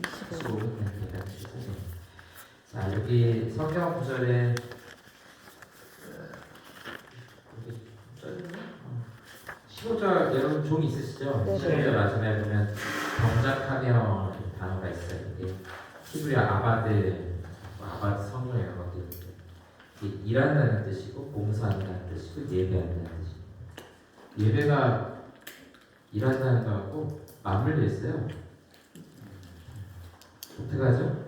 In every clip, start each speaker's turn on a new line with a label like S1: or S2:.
S1: 15분 됩니다. 자, 여기 성경 구절에 15절 여러분 종 있으시죠?
S2: 네.
S1: 15절 마지막에 보면 경작하며 단어가 있어요. 이게 히브리어 아바드 성경 이런 것들이 이게 일한다는 뜻이고 봉사한다는 뜻이고 예배한다는 뜻입니다. 예배가 일한다는 거하고 맞물려 있어요. 어떻게 하죠?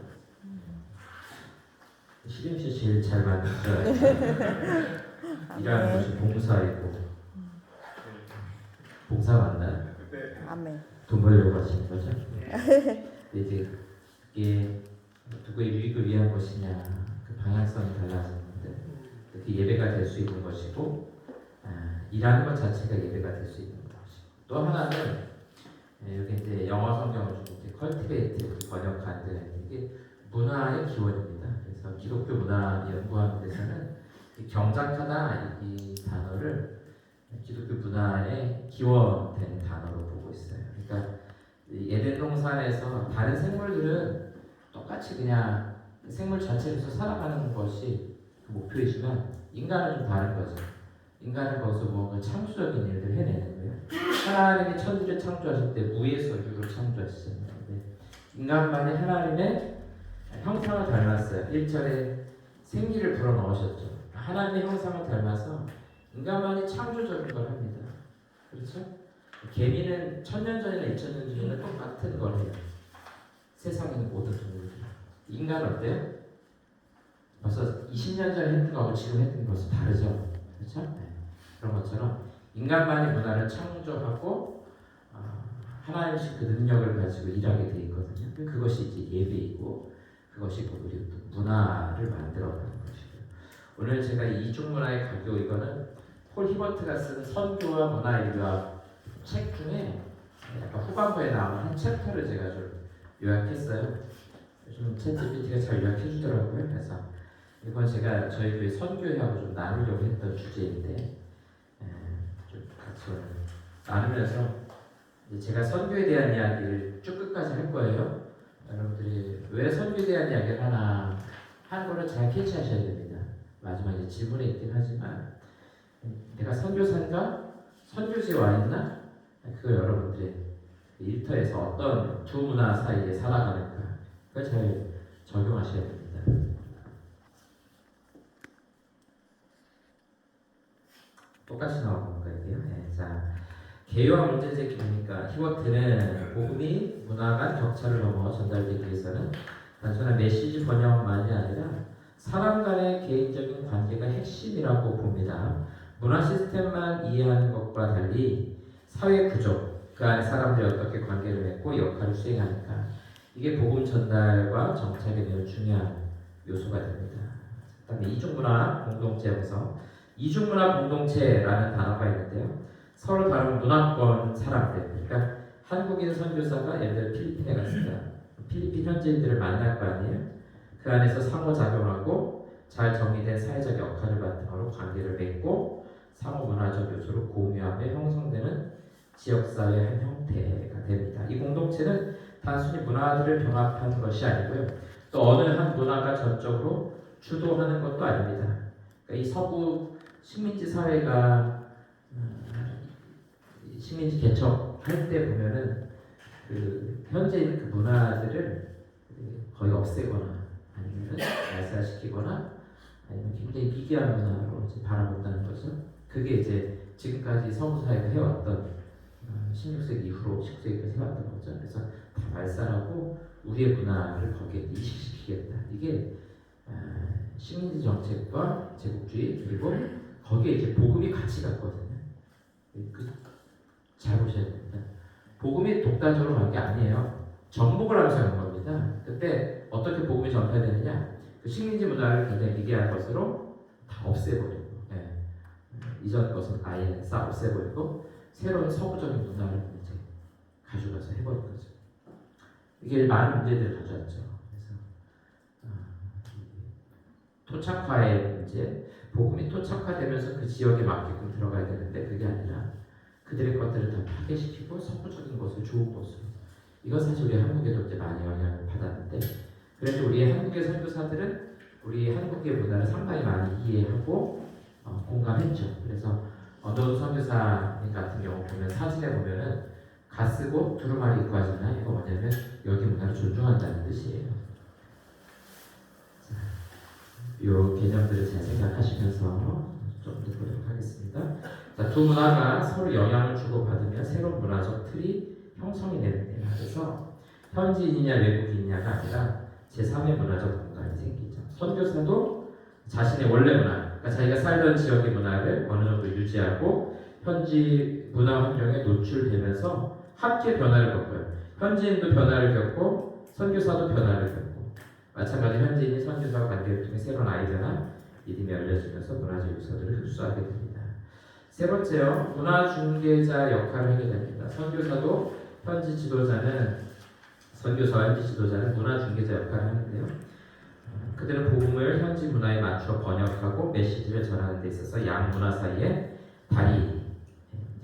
S1: 시림씨 제일 잘 맞는 줄 알아요. 일하는 것이 봉사이고 봉사 맞나요?
S2: 아멘.
S1: 돈 벌려고 하시는 거죠? 이제 그게 누구의 유익을 위한 것이냐 그 방향성이 달라지는데 그 예배가 될 수 있는 것이고 일하는 것 자체가 예배가 될 수 있는 것이고 또 하나는 여기 이제 영어 성경을 좀 이제 컬티베이트 번역한 데는 이게 문화의 기원입니다. 그래서 기독교 문화 연구하는 데서는 경작하다 이 단어를 기독교 문화의 기원된 단어로 보고 있어요. 그러니까 에덴 동산에서 다른 생물들은 똑같이 그냥 생물 자체로서 살아가는 것이 그 목표이지만 인간은 좀 다른 거죠. 인간은 거기서 뭔가 창조적인 일들을 해내는 거예요. 하나님이 천지를 창조하실 때 무에서 유를 창조하시잖아요. 인간만이 하나님의 형상을 닮았어요. 1절에 생기를 불어넣으셨죠. 하나님의 형상을 닮아서 인간만이 창조적인 걸 합니다. 그렇죠? 개미는 1000년 전이나 2000년 전이나 똑같은 걸 해요. 세상에 있는 모든 동물들. 인간은 어때요? 벌써 20년 전에 했던 거하고 지금 했던 거 벌써 다르죠. 그렇죠? 네. 그런 것처럼 인간만이 문화를 창조하고 하나님씩 그 능력을 가지고 일하게 돼 있거든요. 그것이 이제 예배이고 그것이 우리 문화를 만들어가는 것이고요. 오늘 제가 이중문화의 가교 이거는 폴 히버트가 쓴 선교와 문화인류학 책 중에 약간 후반부에 나오는 한 챕터를 제가 좀 요약했어요. 요즘 챗GPT가 잘 요약해 주더라고요. 그래서 이건 제가 저희 교회 선교회하고 좀 나누려고 했던 주제인데 좀 같이 오늘 나누면서 제가 선교에 대한 이야기를 쭉 끝까지 할 거예요. 여러분들이 왜 선교에 대한 이야기를 하나 하는 거를 잘 캐치하셔야 됩니다. 마지막에 질문에 있긴 하지만 내가 선교사인가? 선교지에 와 있나? 그걸 여러분들이 일터에서 어떤 두 문화 사이에 살아가는가 그걸 잘 적용하셔야 됩니다. 똑같이 나오는 건가요? 네, 자, 개요와 문제제기 보니까 히버트는 복음이 문화 간 격차를 넘어 전달되기 위해서는 단순한 메시지 번역만이 아니라 사람 간의 개인적인 관계가 핵심이라고 봅니다. 문화 시스템만 이해하는 것과 달리 사회 구조, 그 안에 사람들이 어떻게 관계를 맺고 역할을 수행하니까 이게 복음 전달과 정착에 매우 중요한 요소가 됩니다. 그다음에 이중문화 공동체 형성, 이중문화 공동체라는 단어가 있는데요. 서로 다른 문화권 사람들, 그러니까 한국인 선교사가 예를 들어 필리핀에 갔습니다. 필리핀 현지인들을 만날 거 아니에요. 그 안에서 상호작용하고 잘 정리된 사회적 역할을 바탕으로 관계를 맺고 상호 문화적 요소로 공유하며 형성되는 지역사회의 한 형태가 됩니다. 이 공동체는 단순히 문화들을 병합하는 것이 아니고요. 또 어느 한 문화가 전적으로 주도하는 것도 아닙니다. 그러니까 이 서구 식민지 사회가 식민지 개척할 때 보면은 그 현재 있는 그 문화들을 거의 없애거나 아니면 말살시키거나 아니면 굉장히 미개한 문화로 이제 바라본다는 거죠. 그게 이제 지금까지 서구 사회가 해왔던 16세기 이후로 19세기까지 해왔던 거죠. 그래서 다 말살하고 우리의 문화를 거기에 이식시키겠다. 이게 식민지 정책과 제국주의 그리고 거기에 이제 복음이 같이 갔거든요. 잘 보셔야 됩니다. 복음이 독단적으로 간 게 아니에요. 정복을 하면서 간 겁니다. 그때 어떻게 복음이 전파되느냐? 그 식민지 문화를 굉장히 미개한 것으로 다 없애버리고, 이전 것은 아예 싹 없애버리고 새로운 서구적인 문화를 이제 가져가서 해버린 거죠. 이게 많은 문제들을 가져왔죠. 그래서 토착화의 문제, 복음이 토착화되면서 그 지역에 맞게끔 들어가야 되는데 그게 아니라 그들의 것들을 다 파괴시키고 서구적인 것을 좋은 것으로 이건 사실 우리 한국에도 이제 많이 영향을 우리 한국의 문화를 상당히 많이 이해하고 공감했죠. 그래서 너도 선교사님 같은 경우 보면 사진에 보면은 가쓰고 두루마리 입고 하잖아요. 이거 뭐냐면 여기 문화를 존중한다는 뜻이에요. 자, 요 개념들을 잘 생각하시면서 좀 더 보도록 하겠습니다. 자, 두 문화가 서로 영향을 주고받으며 새로운 문화적 틀이 형성이 되는 거예요. 그래서 현지인이냐 외국인이냐가 아니라 제3의 문화적 공간이 생기죠. 선교사도 자신의 원래 문화, 그러니까 자기가 살던 지역의 문화를 어느 정도 유지하고 현지 문화 환경에 노출되면서 함께 변화를 겪어요. 현지인도 변화를 겪고 선교사도 변화를 겪고 마찬가지로 현지인이 선교사와 관계를 통해 새로운 아이디어나 믿음이 열려지면서 문화적 요소들을 흡수하게 됩니다. 세 번째요, 문화 중개자 역할을 하게 됩니다. 선교사도 현지 지도자는 선교사와 현지 지도자는 문화 중개자 역할을 하는데요. 그들은 복음을 현지 문화에 맞춰 번역하고 메시지를 전하는 데 있어서 양 문화 사이에 다리,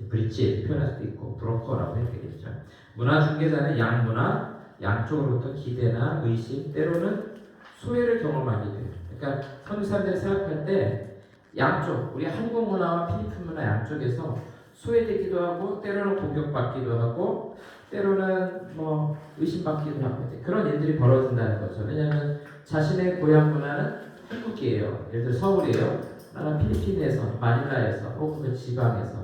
S1: 브릿지 표현할 수도 있고 브로커라고 해야 되겠죠. 문화 중개자는 양 문화 양쪽으로부터 기대나 의심 때로는 소외를 경험하게 돼요. 그러니까 선교 사람들이 생각할 때 양쪽, 우리 한국 문화와 필리핀 문화 양쪽에서 소외되기도 하고 때로는 공격받기도 하고 때로는 뭐 의심받기도 하고 그런 일들이 벌어진다는 거죠. 왜냐하면 자신의 고향 문화는 한국이에요. 예를 들어 서울이에요. 나는 필리핀에서, 마닐라에서, 혹은 그 지방에서,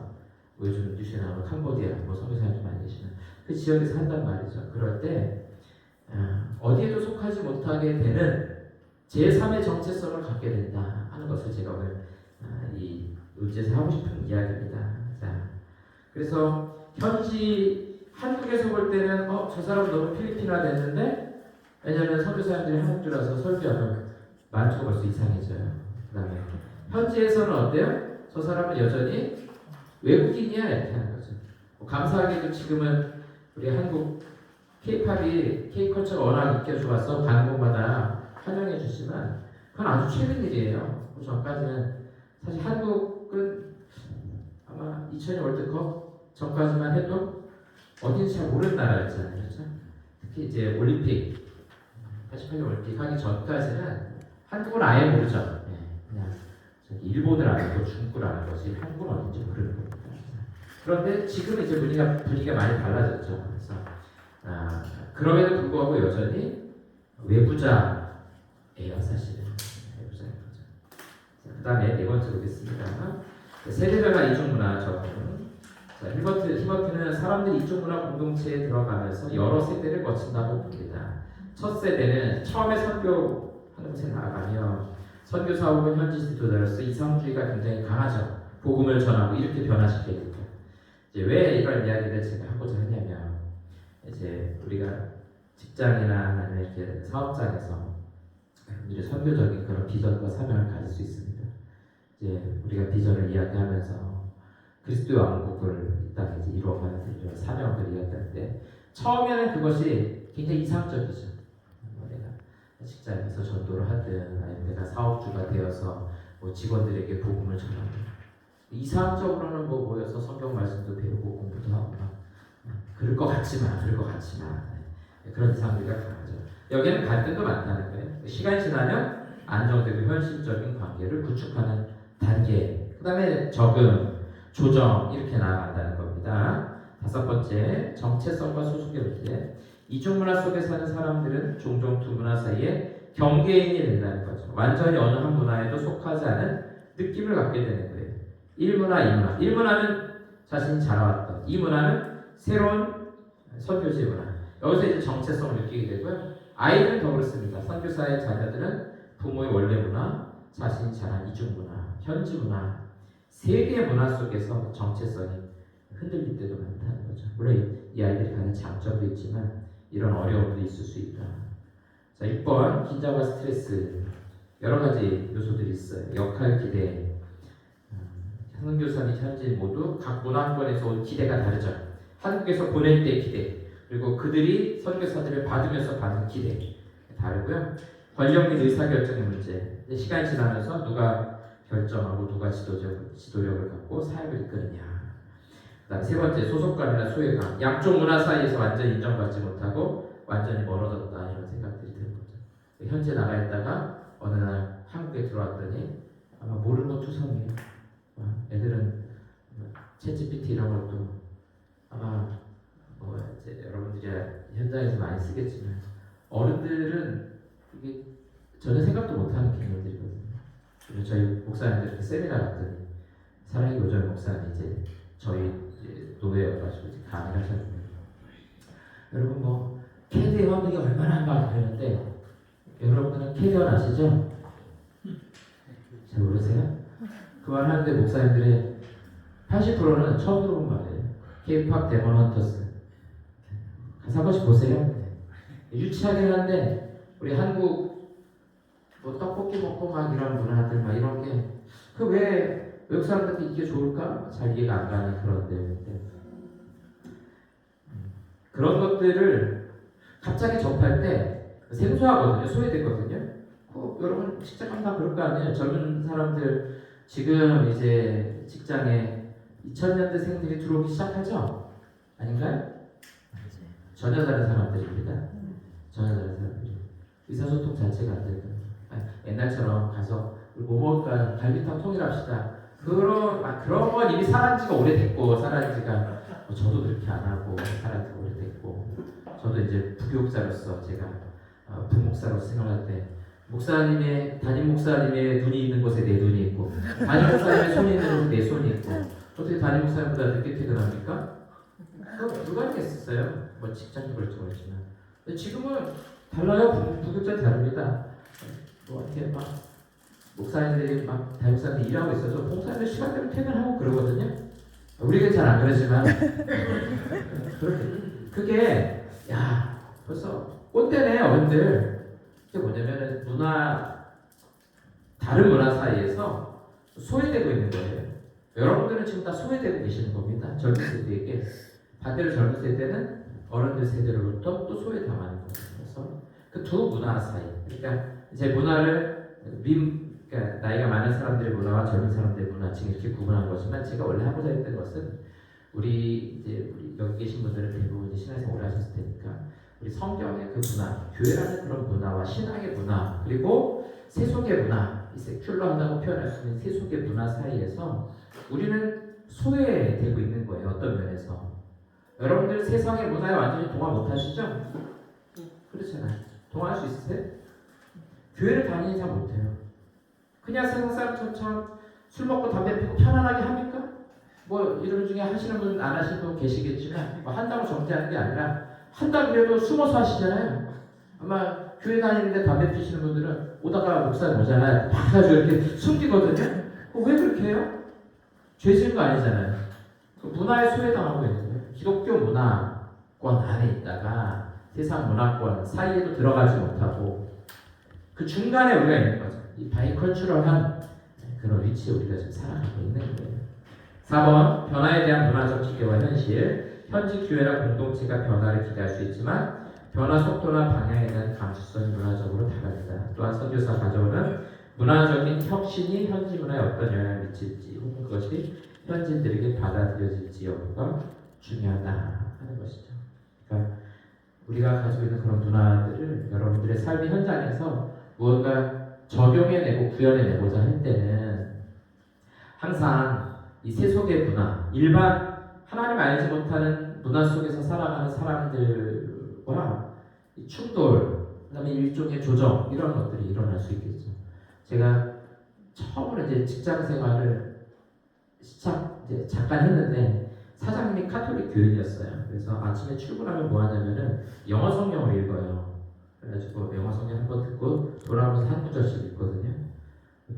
S1: 뭐 요즘 뉴스에 나오는 캄보디아, 뭐 선교사님들 많이 계시는 그 지역에서 한단 말이죠. 그럴 때 어디에도 속하지 못하게 되는 제3의 정체성을 갖게 된다 하는 것을 제가 오늘 이 의지에서 하고 싶은 이야기입니다. 자, 그래서 현지 한국에서 볼 때는 저 사람 너무 필리핀화 됐는데 왜냐하면 선교사님들이 한국들어서 설교하면 말투가 벌써 이상해져요. 그 다음에 현지에서는 어때요? 저 사람은 여전히 외국인이야 이렇게 하는 거죠. 감사하게도 지금은 우리 한국 K-팝이 K-컬처가 워낙 인기가 좋아서 가는 곳마다 환영해 주시지만 그건 아주 최근 일이에요. 그 전까지는 사실 한국은 아마 2002 월드컵 전까지만 해도 어딘지 잘 모르는 나라였잖아요. 그렇죠? 특히 이제 올림픽 88년 올림픽 하기 전까지는 한국을 아예 모르죠. 그냥 저기 일본을 아는 거, 중국을 아는 거지 한국은 어딘지 모르는 겁니다. 그런데 지금 이제 분위기가 많이 달라졌죠. 그래서 그럼에도 불구하고 여전히 외부자예요, 사실은. 외부자인 거죠. 그 다음에 네 번째 보겠습니다. 세대별화 이중문화 적응. 히버트는 사람들이 이중문화 공동체에 들어가면서 여러 세대를 거친다고 봅니다. 첫 세대는 처음에 선교하는 곳에 나아가며 선교사 혹은 현지 지도자로서 이상주의가 굉장히 강하죠. 복음을 전하고 이렇게 변화시켜야 됩니다. 이제 왜 이런 이야기를 제가 하고자 하냐면 이제 우리가 직장이나 아니면 이렇게 사업장에서 여러분들이 선교적인 그런 비전과 사명을 가질 수 있습니다. 이제 우리가 비전을 이야기하면서 그리스도의 왕국을 이 땅에 이제 이루어가는 이런 사명을 이야기할 때 처음에는 그것이 굉장히 이상적이죠. 내가 직장에서 전도를 하든 아니면 내가 사업주가 되어서 뭐 직원들에게 복음을 전하든 이상적으로는 뭐 모여서 성경 말씀도 배우고 공부도 하고 그럴 것 같지만 그런 이상주의가 강하죠. 여기는 갈등도 많다는 거예요. 시간이 지나면 안정되고 현실적인 관계를 구축하는 단계, 그 다음에 적응, 조정 이렇게 나아간다는 겁니다. 다섯 번째, 정체성과 소속의 문제. 이중 문화 속에 사는 사람들은 종종 두 문화 사이에 경계인이 된다는 거죠. 완전히 어느 한 문화에도 속하지 않은 느낌을 갖게 되는 거예요. 1문화, 2문화. 1문화는 자신이 자라왔던, 2문화는 새로운 선교지의 문화. 여기서 이제 정체성을 느끼게 되고요. 아이들은 더 그렇습니다. 선교사의 자녀들은 부모의 원래 문화, 자신이 자란 이중 문화, 현지 문화, 세 개의 문화 속에서 정체성이 흔들릴 때도 많다는 거죠. 물론 이 아이들이 가진 장점도 있지만 이런 어려움도 있을 수 있다. 자, 6번 긴장과 스트레스 여러 가지 요소들이 있어요. 역할 기대. 선교사 및 현지인 모두 각 문화권에서 온 기대가 다르죠. 한국에서 보낼 때 기대, 그리고 그들이 선교사들을 받으면서 받는 기대 다르고요. 권력 및 의사결정의 문제. 시간이 지나면서 누가 결정하고 누가 지도력을 갖고 사역을 이끄느냐. 그다음 세 번째, 소속감이나 소외감. 양쪽 문화 사이에서 완전히 인정받지 못하고 완전히 멀어졌다 이런 생각들이 드는 거죠. 현재 나가 있다가 어느 날 한국에 들어왔더니 아마 모르는 거 투성이에요. 애들은 챗GPT 이런 것도 아마 뭐 이제 여러분들이 현장에서 많이 쓰겠지만 어른들은 이게 전혀 생각도 못하는 개념들이거든요. 그리고 저희 목사님들 세미나 갔더니 사랑의 교절 목사님 이제 저희 이제 노예여가지고 이제 강의를 하셨는데 여러분 뭐 캐디언 이게 얼마나 막 그러는데 여러분들은 캐디언 아시죠? 잘 모르세요? 그 말 하는데 목사님들의 80%는 처음 들어본 말이에요. K-pop 데몬 헌터스. 가서 한 번씩 보세요. 유치하긴 한데 우리 한국 뭐 떡볶이 먹고 막 이런 문화들 막 이런 게 그 왜 외국 사람들한테 이게 좋을까? 잘 이해가 안 가는 그런 내용인데 그런 것들을 갑자기 접할 때 생소하거든요. 소외되거든요. 여러분 직장 가면 다 그럴 거 아니에요. 젊은 사람들 지금 이제 직장에 2000년대생들이 들어오기 시작하죠? 아닌가요? 전혀 다른 사람들입니다. 전혀 다른 사람들이 의사소통 자체가 안 되는 옛날처럼 가서 뭐 먹을까 갈비탕 통일합시다. 그런 건 이미 사라진 지가 오래됐고 사라진 지가 저도 그렇게 안 하고 사라진 지가 오래됐고 저도 이제 부교육자로서 제가 부목사로 생각할 때 담임 목사님의 눈이 있는 곳에 내 눈이 있고 담임 목사님의 손이 있는 곳에 내 손이 있고 어떻게 담임 목사님보다 늦게 퇴근합니까? 누가 있겠어요? 뭐 직장도 그렇지 모르지만 근데 지금은 달라요. 부교육자 다릅니다. 뭐 이렇게 막 목사님들이 막 담임 목사님들이 일하고 있어서 목사님들 시간 되면 퇴근하고 그러거든요. 우리는 잘 안 그러지만 그게 야 벌써 꼰대네 어른들. 그게 뭐냐면은 다른 문화 사이에서 소외되고 있는 거예요. 여러분들은 지금 다 소외되고 계시는 겁니다. 젊은 세대에게. 반대로 젊은 세대는 어른들 세대로부터 또 소외당하는 거예요. 그래서 그 두 문화 사이. 그러니까 제 문화를 그러니까 나이가 많은 사람들의 문화와 젊은 사람들의 문화 지금 이렇게 구분한 거지만 제가 원래 하고자 했던 것은 우리 여기 계신 분들은 대부분 이제 신앙생활 오래 하셨을 테니까 우리 성경의 그 문화, 교회라는 그런 문화와 신앙의 문화 그리고 세속의 문화, 이 세큘러하다고 표현할 수 있는 세속의 문화 사이에서 우리는 소외되고 있는 거예요. 어떤 면에서 여러분들 세상의 문화에 완전히 동화 못하시죠? 그렇잖아요. 동화할 수 있으세요? 교회를 다니지 잘 못해요. 그냥 세상 사람처럼 술 먹고 담배 피고 편안하게 합니까? 뭐 이런 중에 하시는 분 안 하시는 분 계시겠지만 뭐 한다고 정죄하는 게 아니라 한다고 그래도 숨어서 하시잖아요. 아마 교회 다니는데 담배 피시는 분들은 오다가 목사님 오잖아요. 막 가지고 이렇게 숨기거든요. 왜 그렇게 해요? 죄 지은 거 아니잖아요. 그 문화에 소외당하고 있는 거예요. 기독교 문화권 안에 있다가 세상 문화권 사이에도 들어가지 못하고 그 중간에 우리가 있는 거죠. 이 바이컬처럴한 그런 위치에 우리가 지금 살아가고 있는 거예요. 4번 변화에 대한 문화적 기대와 현실. 현지 교회나 공동체가 변화를 기대할 수 있지만 변화 속도나 방향에 대한 감수성이 문화적으로 다릅니다. 또한 선교사 가져오는 문화적인 혁신이 현지 문화에 어떤 영향을 미칠지 혹은 그것이 현지인들에게 받아들여질지 여부가 중요하다 하는 것이죠. 그러니까 우리가 가지고 있는 그런 문화들을 여러분들의 삶의 현장에서 무언가 적용해내고 구현해내고자 할 때는 항상 이 세속의 문화, 일반 하나님 알지 못하는 문화 속에서 살아가는 사람들과 이 충돌, 그다음에 일종의 조정 이런 것들이 일어날 수 있겠죠. 제가 처음으로 이제 직장 생활을 이제 잠깐 했는데 사장님이 카톨릭 교인이었어요. 그래서 아침에 출근하면 뭐 하냐면은 영어 성경을 읽어요. 그래가지고 영어 성경 한 번 듣고 돌아오면서 한 구절씩 읽거든요.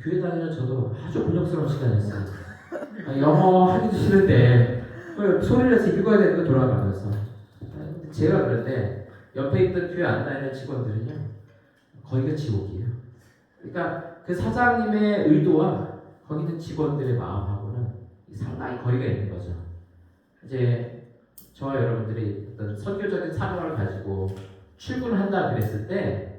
S1: 교회 다니는 저도 아주 곤욕스러운 시간이었어요. 영어 하기도 싫은데 소리를 내서 읽어야 되는 거 돌아가면서. 근데 제가 그런데 옆에 있던 교회 안 다니는 직원들은요 거기가 지옥이에요. 그러니까 그 사장님의 의도와 거기 있는 직원들의 마음하고는 상당히 거리가 있는 거죠. 이제 저와 여러분들이 어떤 선교적인 사명을 가지고 출근을 한다 그랬을 때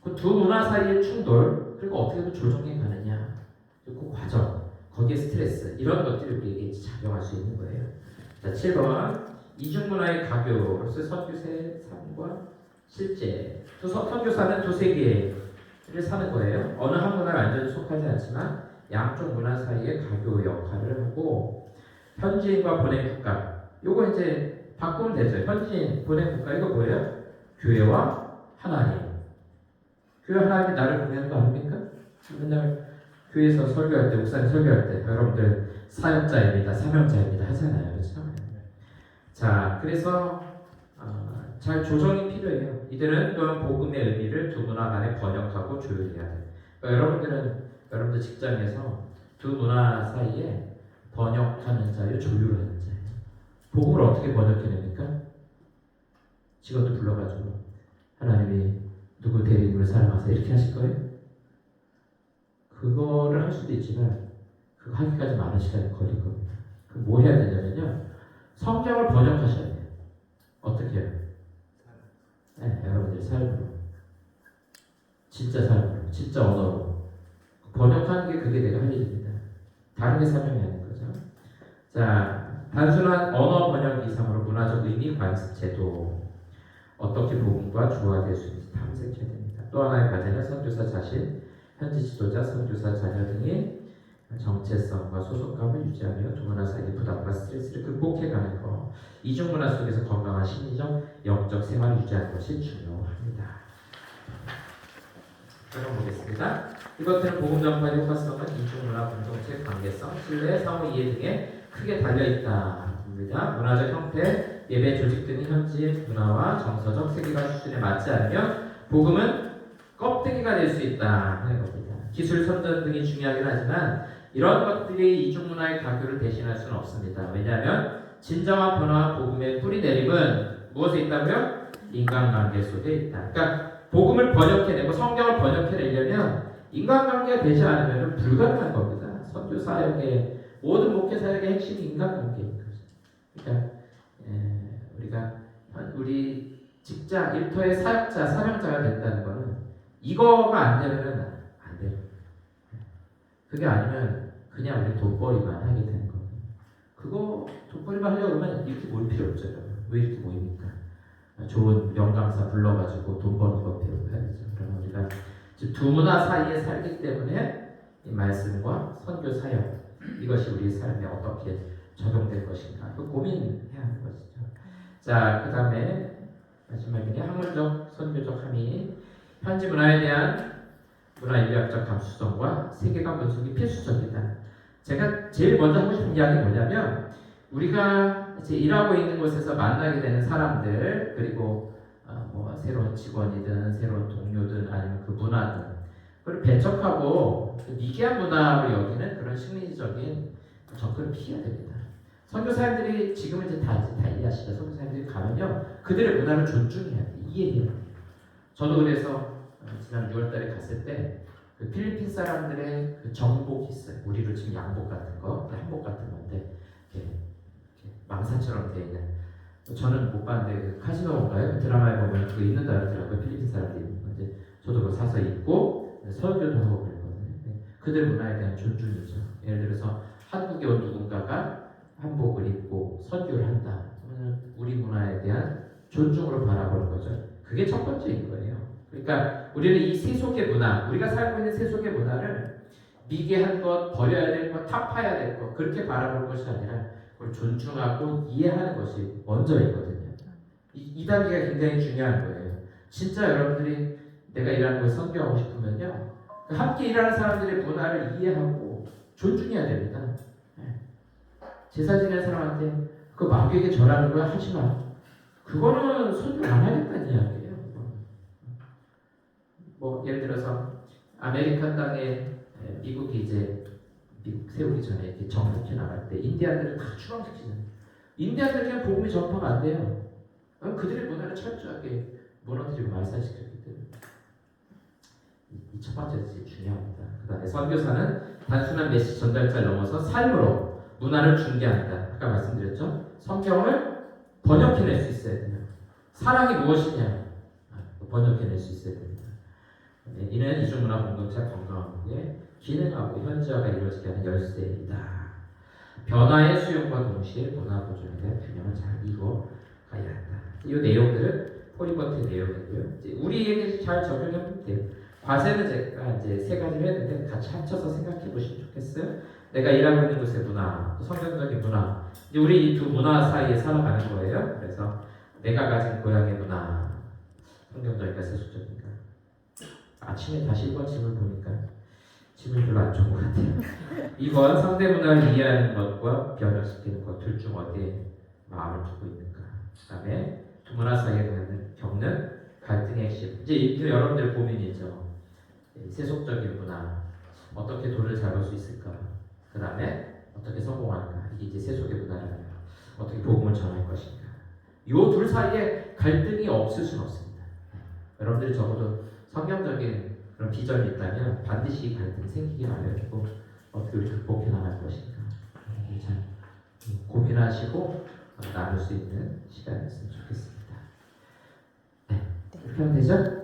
S1: 그 두 문화 사이의 충돌 그리고 어떻게 또 조정해 가느냐 그리고 과정 거기에 스트레스 이런 것들이 우리에게 작용할 수 있는 거예요. 자 7번 이중문화의 가교로서 선교사의 삶과 실제 선교사는 두세 개의 사는 거예요. 어느 한 문화를 완전히 속하지 않지만 양쪽 문화 사이에 가교 역할을 하고 현지인과 본행 국가 요거 이제 바꾸면 되죠. 현지인, 본행 국가 이거 뭐예요? 교회와 하나님. 교회 하나님이 나를 보내는 거 아닙니까? 맨날 교회에서 설교할 때, 목사님 설교할 때 여러분들 사역자입니다, 사명자입니다 하잖아요. 그렇죠? 자, 그래서 잘 조정이 필요해요. 이들은 또한 복음의 의미를 두 문화 간에 번역하고 조율해야 돼요. 그러니까 여러분들 직장에서 두 문화 사이에 번역하는 자예요, 조율하는 자예요. 복음을 어떻게 번역해냅니까? 직원들 불러가지고 하나님이 누구 대리인을 사랑하세요 이렇게 하실 거예요? 그거를 할 수도 있지만 그거 하기까지 많은 시간이 걸릴 겁니다. 그럼 뭐 해야 되냐면요, 성경을 번역하셔야 돼요. 어떻게 해요? 네, 여러분들 삶으로, 진짜 삶으로, 진짜 언어로 번역하는 게 그게 내가 할 일입니다. 다른 게 사명이 아닌 거죠. 자, 단순한 언어 번역 이상으로 문화적 의미, 관습, 제도 어떻게 복음과 조화될 수 있는지 탐색해야 됩니다. 또 하나의 과제는 선교사 자신, 현지 지도자, 선교사 자녀 등의 정체성과 소속감을 유지하며 두 문화 사이의 부담과 스트레스를 극복해가는 것, 이중 문화 속에서 건강한 심리적, 영적 생활을 유지하는 것이 중요합니다. 보겠습니다. 이것들은 복음 전파의 효과성은 이중 문화 공동체 관계성, 신뢰, 상호 이해 등에 크게 달려있다. 문화적 형태, 예배 조직 등의 현지 문화와 정서적 세계관 수준에 맞지 않으면 복음은 껍데기가 될 수 있다 하는 겁니다. 기술 선전 등이 중요하긴 하지만 이런 것들이 이중문화의 가교를 대신할 수는 없습니다. 왜냐하면 진정한 변화와 복음의 뿌리 내림은 무엇에 있다고요? 인간관계 속에 있다. 그러니까 복음을 번역해내고 성경을 번역해내려면 인간관계가 되지 않으면 불가능한 겁니다. 선교 사역의 모든 목회 사역의 핵심이 인간관계인 거죠. 그러니까 우리가 우리 직장 일터의 사역자, 사명자가 된다는 거는 이거가 안 되면은 안 돼요. 그게 아니면 그냥 우리 돈벌이만 하게 되는 거예요. 그거 돈벌이만 하려고 하면 이렇게 모일 필요 없죠. 왜 이렇게 모입니까? 좋은 명강사 불러가지고 돈 버는 거 배우고 해야죠. 그러면 우리가 두 문화 사이에 살기 때문에 이 말씀과 선교 사역 이것이 우리 삶에 어떻게 적용될 것인가 그 고민해야 하는 것이죠. 자, 그 다음에 마지막에 학문적, 선교적 함의 현지 문화에 대한 문화인류학적 감수성과 세계관 분석이 필수적이다. 제가 제일 먼저 하고 싶은 이야기는 뭐냐면 우리가 이제 일하고 있는 곳에서 만나게 되는 사람들 그리고 뭐 새로운 직원이든 새로운 동료든 아니면 그 문화든 그걸 배척하고 그 미개한 문화로 여기는 그런 심리적인 접근을 피해야 됩니다. 선교사님들이 지금은 이제 다 이해하시죠. 선교사님들이 가면요 그들의 문화를 존중해야 돼, 이해해야 돼. 저도 그래서 지난 6월달에 갔을 때 그 필리핀 사람들의 그 정복이 있어요. 우리로 지금 양복 같은 거, 한복 같은 건데 이렇게 망사처럼 되어 있는. 저는 못 봤는데 그 카지노인가요? 그 드라마에 보면 그거 입는다 그러더라고요. 필리핀 사람들이 입는 건데 저도 그거 사서 입고 설교도 하고 그랬거든요. 그들 문화에 대한 존중이죠. 예를 들어서 한국에 온 누군가가 한복을 입고 설교를 한다. 그러면 우리 문화에 대한 존중으로 바라보는 거죠. 그게 첫 번째인 거예요. 그러니까 우리는 이 세속의 문화, 우리가 살고 있는 세속의 문화를 미개한 것, 버려야 될 것, 타파해야 될 것 그렇게 바라볼 것이 아니라 그걸 존중하고 이해하는 것이 먼저이거든요. 이 단계가 굉장히 중요한 거예요. 진짜 여러분들이 내가 일하는 곳에 선교하고 싶으면요 함께 일하는 사람들의 문화를 이해하고 존중해야 됩니다. 제사 지내는 사람한테 그 마귀에게 절하는 거 하지 마. 그거는 선교 안 하겠다는 이야기예요. 뭐 예를 들어서 아메리칸 땅에 미국이 이제 미국 세우기 전에 이렇게 정복해 나갈 때 인디안들은 다 추방시키잖아요. 인디안들에게는 복음이 전파가 안 돼요. 그들의 문화를 철저하게 무너뜨리고 말살시켰기 때문에 이 첫 번째가 제일 중요합니다. 그 다음에 선교사는 단순한 메시지 전달자를 넘어서 삶으로 문화를 중개한다. 아까 말씀드렸죠? 성경을 번역해낼 수 있어야 돼요. 사랑이 무엇이냐 번역해낼 수 있어야 됩니다. 이는 이중문화 공동체 건강한 후에 기능하고 현지화가 이루어지게 하는 열쇠이다. 변화의 수용과 동시에 문화 보존에 대한 균형을 잘 이루어 가야 한다. 이 내용들은 포리버트의 내용이고요. 우리에게 잘 적용해보면 돼요. 과제는 제가 이제 세 가지를 했는데 같이 합쳐서 생각해 보시면 좋겠어요. 내가 일하고 있는 곳의 문화, 또 성경적인 문화. 이제 우리 이 두 문화 사이에 살아가는 거예요. 그래서 내가 가진 고향의 문화, 성경적인가 세속적인가. 아침에 다시 1번 질문 보니까 질문이 별로 안 좋은 것 같아요. 2번 상대 문화를 이해하는 것과 변형시키는 것 둘 중 어디에 마음을 두고 있는가. 그 다음에 두 문화 사이에 겪는 갈등의 핵심. 이제 여러분들 고민이죠. 세속적인 문화, 어떻게 돈을 잘 벌 수 있을까? 그 다음에 어떻게 성공할까? 이게 이제 세속의 문화라면 어떻게 복음을 전할 것인가? 이 둘 사이에 갈등이 없을 수는 없습니다. 여러분들이 적어도 성경적인 그런 비전이 있다면 반드시 갈등이 생기기 마련이고 어떻게 우리 극복해 나갈 것인가? 잘 고민하시고 나눌 수 있는 시간이었으면 좋겠습니다. 네, 이렇게 하면 되죠?
S2: 네.